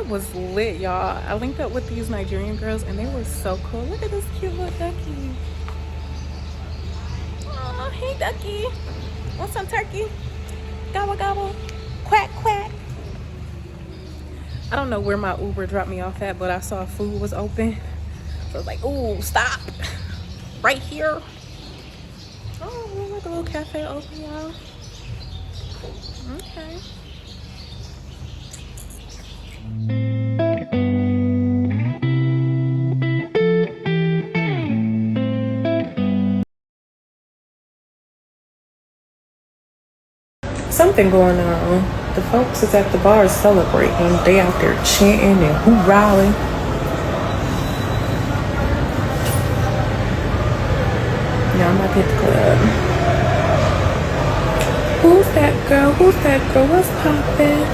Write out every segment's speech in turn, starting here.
was lit, y'all. I linked up with these Nigerian girls and they were so cool. Look at this cute little ducky. Oh, hey ducky. Want some turkey? Gobble gobble. Quack quack. I don't know where my Uber dropped me off at, but I saw food was open. So I was like, ooh, stop. Right here. Oh, there's like a little cafe open, y'all. Okay. Something going on. The folks is at the bar celebrating. They out there chanting and hoorahing. Now I'm about to hit the club. Who's that girl? Who's that girl? What's poppin'?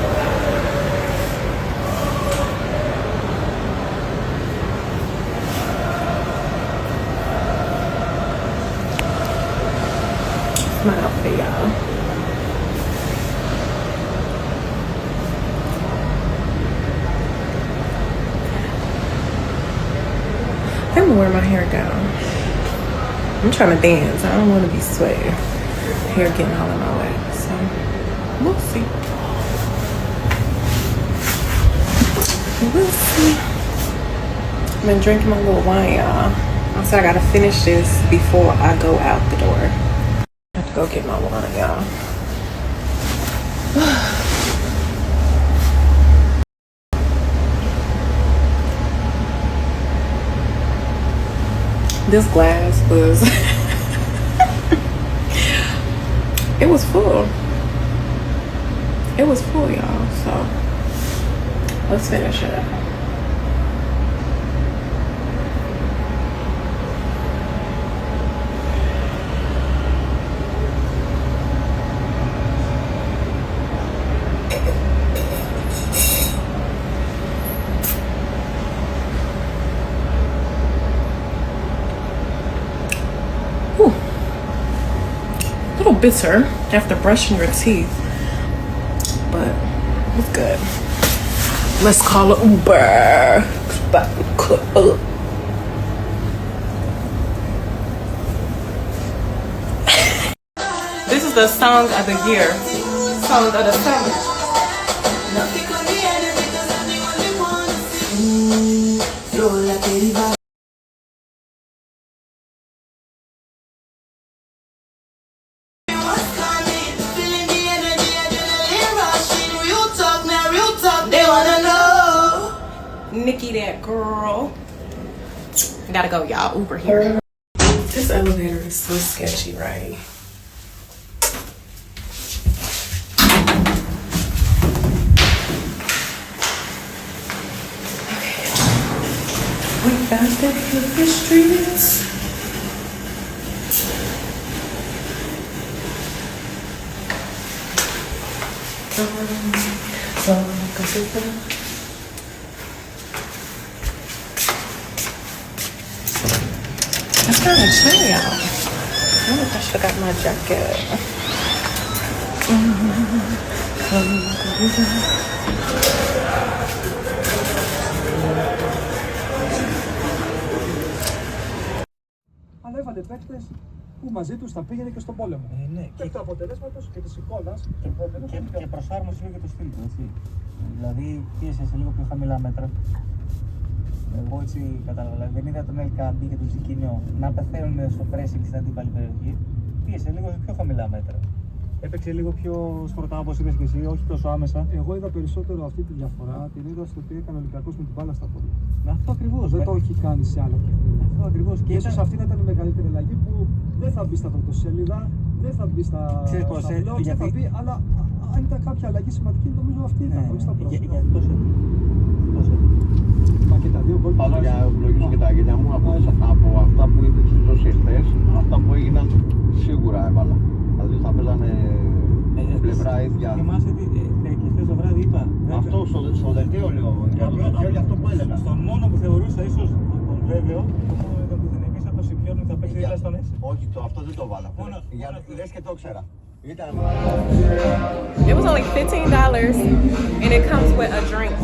It's my outfit, y'all. I'm gonna wear my hair down. I'm trying to dance. I don't want to be sweating. Hair getting all in my way. So, we'll see. We'll see. I've been drinking my little wine, y'all. Also, I gotta finish this before I go out the door. I have to go get my wine, y'all. This glass was it was full. It was full, y'all. So let's finish it up. Bitter after brushing your teeth, but it's good. Let's call it Uber. This is the song of the year, song of the summer. Nikki, that girl. I gotta go, y'all. Uber here. This elevator is so sketchy, right? Okay. We got to hit the streets. It's kind of chilly out. I think I should have got my jacket. Αλλά έβαλε παίκτες που μαζί τους θα πήγαινε και στον πόλεμο. Ναι. Και το αποτελέσματος και της εικόνας και προσάρμοσε λίγο και το στυλ του, έτσι. Δηλαδή πίεσε σε λίγο πιο χαμηλά μέτρα. Εγώ έτσι κατάλαβα. Δεν είδα τον Ελκάμπη και τον Ζικίνιο να πεθαίνουν στο pressing στην αντίπαλη περιοχή. Πίεσε λίγο σε πιο χαμηλά μέτρα. Έπαιξε λίγο πιο σπορτά, όπως είπες και εσύ, όχι τόσο άμεσα. Εγώ είδα περισσότερο αυτή τη διαφορά. Την είδα στο τι έκανε ο Ολυμπιακός με την μπάλα στα πόδια. Αυτό ακριβώς. Δεν το έχει κάνει σε άλλα παιχνίδια. Αυτό ακριβώς. Και ίσως αυτή να ήταν η μεγαλύτερη αλλαγή που δεν θα μπει στα πρωτοσέλιδα, δεν θα μπει στα blog, δεν θα μπει, αλλά αν ήταν κάποια αλλαγή σημαντική, νομίζω αυτή ήταν. Όχι στα πρώτα. Μα και τα δύο γκολ. Πάνω για ευλογίες και τα γένια μου, από αυτά που είδε στις δόσεις χθες, αυτά που έγιναν σίγουρα έβαλα. Δηλαδή θα παίζανε πλευρά ίδια. Θυμάσαι και χθες το βράδυ είπα. Αυτό στο δελτίο λέω, για το δελτίο για αυτό που έλεγα. Στον μόνο που θεωρούσα ίσως τον βέβαιο, το μόνο ήταν που δεν εμείς από το Σιπιόν θα παίξει δίπλα στον Έσαι. Όχι, αυτό δεν το βάλα. Λες και το ξέρα. It was only $15 and it comes with a drink.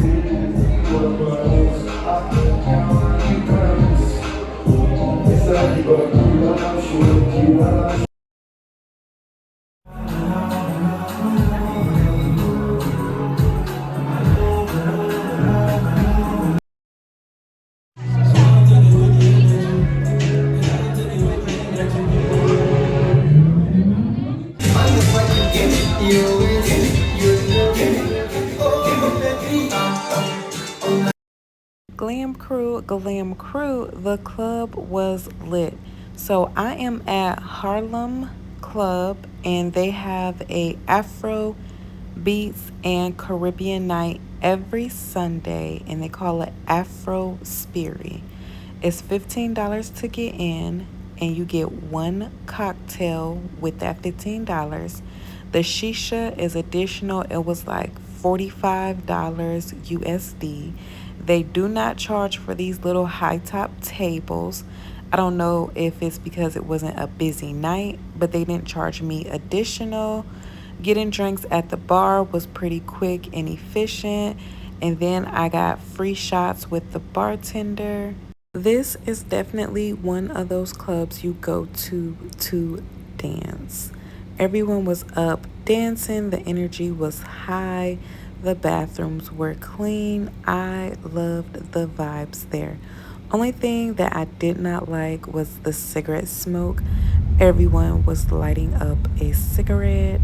Glam crew, the club was lit. So I am at Harlem Club and they have a Afro Beats and Caribbean night every Sunday and they call it Afro Spiti. It's $15 to get in and you get one cocktail with that $15. The shisha is additional. It was like $45 USD. They do not charge for these little high top tables. I don't know if it's because it wasn't a busy night, but they didn't charge me additional. Getting drinks at the bar was pretty quick and efficient. And then I got free shots with the bartender. This is definitely one of those clubs you go to dance. Everyone was up dancing. The energy was high. The bathrooms were clean. I loved the vibes there. Only thing that I did not like was the cigarette smoke. Everyone was lighting up a cigarette.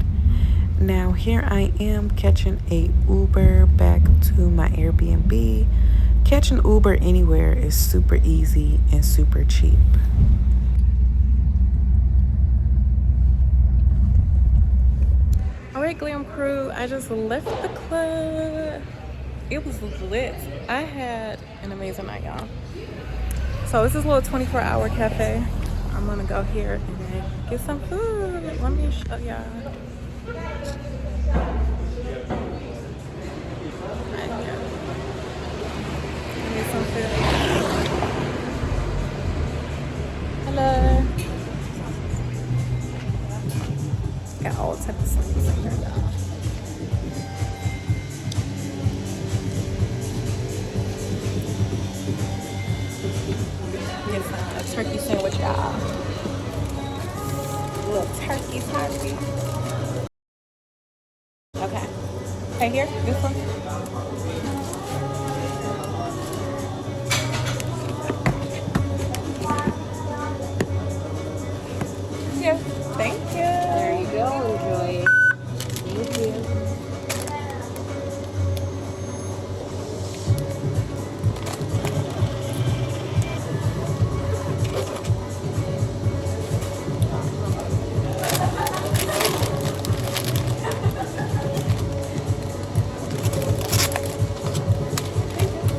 Now here I am catching a Uber back to my Airbnb. Catching Uber anywhere is super easy and super cheap. All right, Glam Crew, I just left the club. It was lit. I had an amazing night, y'all. So this is a little 24-hour cafe. I'm gonna go here and then get some food. Let me show y'all. Right here. Get some food. Hello. Got all types of snacks in here, y'all. Get a turkey sandwich, y'all. A little turkey. Okay. Right here, this one. Here. Thank you. There you go. Enjoy. Thank you.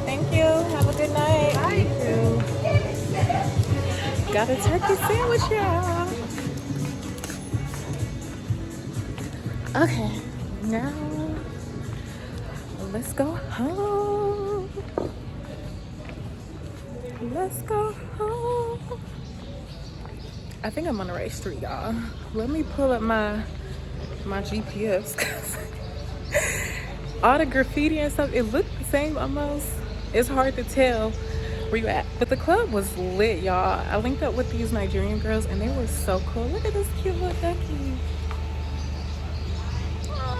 Thank you. Have a good night. Bye. Got a turkey sandwich, y'all. Okay, now let's go home. Let's go home. I think I'm on the right street, y'all. Let me pull up my GPS, because all the graffiti and stuff, it looked the same almost. It's hard to tell where you at, but the club was lit, y'all. I linked up with these Nigerian girls and they were so cool. Look at this cute little ducky.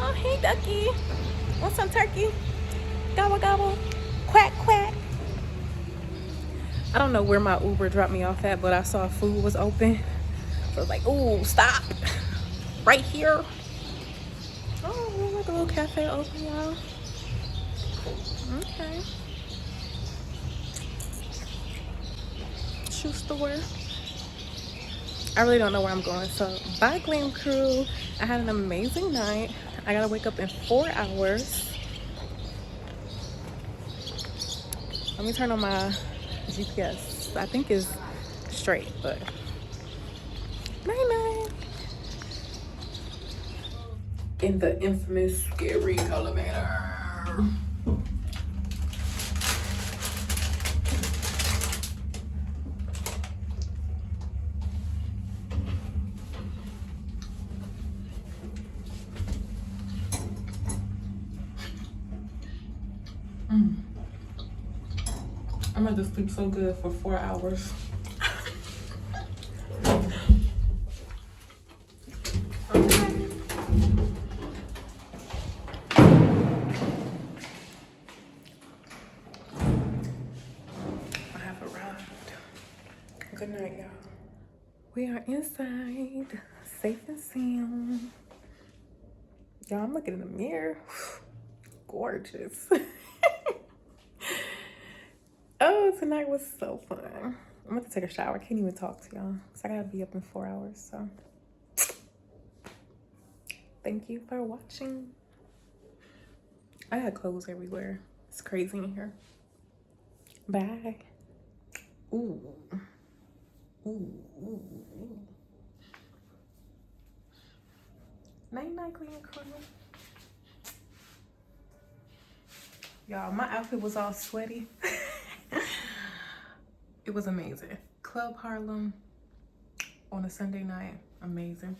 Oh, hey ducky. Want some turkey? Gobble gobble. Quack quack. I don't know where my Uber dropped me off at, but I saw food was open. So I was like, ooh, stop. Right here. Oh, look, a little cafe open, y'all. Okay. Shoe store. I really don't know where I'm going. So bye, Glam Crew. I had an amazing night. I gotta wake up in 4 hours. Let me turn on my GPS. I think it's straight, but night night. In the infamous scary elevator. I'm about to sleep so good for 4 hours. Okay. I have arrived. Good night, y'all. We are inside, safe and sound. Y'all, I'm looking in the mirror. Gorgeous. Oh, tonight was so fun. I'm about to take a shower. I can't even talk to y'all. So I gotta be up in 4 hours, so. Thank you for watching. I had clothes everywhere. It's crazy in here. Bye. Ooh. Ooh, ooh, ooh. Night, night, clean crew. Y'all, my outfit was all sweaty. It was amazing. Club Harlem on a Sunday night. Amazing.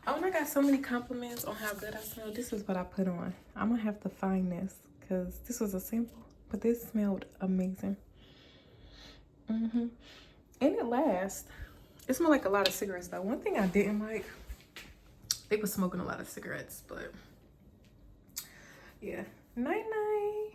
Oh, and I got so many compliments on how good I smell. This is what I put on. I'm gonna have to find this because this was a sample, but this smelled amazing. And it lasts. It smelled like a lot of cigarettes though. One thing I didn't like, they were smoking a lot of cigarettes, but yeah. Night night.